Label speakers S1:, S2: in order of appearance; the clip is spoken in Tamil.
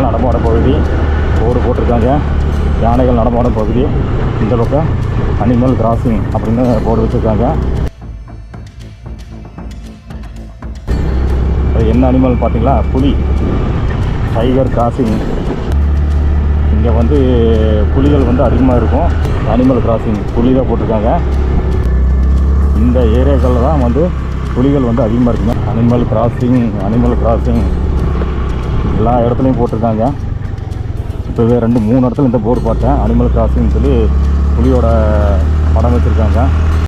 S1: நடமாடும் பகுதி போர்டு போட்டிருக்காங்க. யானைகள் நடமாடும் பகுதி, இந்த பக்கம் அனிமல் கிராசிங் அப்படின்னு போர்டு வச்சுருக்காங்க. அது என்ன அனிமல் பார்த்தீங்களா? புலி, டைகர் கிராசிங். இங்கே வந்து புலிகள் வந்து அதிகமாக இருக்கும். அனிமல் கிராசிங் புலி தான் போட்டிருக்காங்க. இந்த ஏரியாக்களில் தான் வந்து புலிகள் வந்து அதிகமாக இருக்குங்க. அனிமல் கிராசிங் எல்லா இடத்துலையும் போட்டிருக்காங்க. இப்போவே 2-3 இடத்துல இந்த போர்டு பார்த்தேன். அனிமல் கிராசிங்னு சொல்லி புலியோட படம் வச்சுருக்காங்க.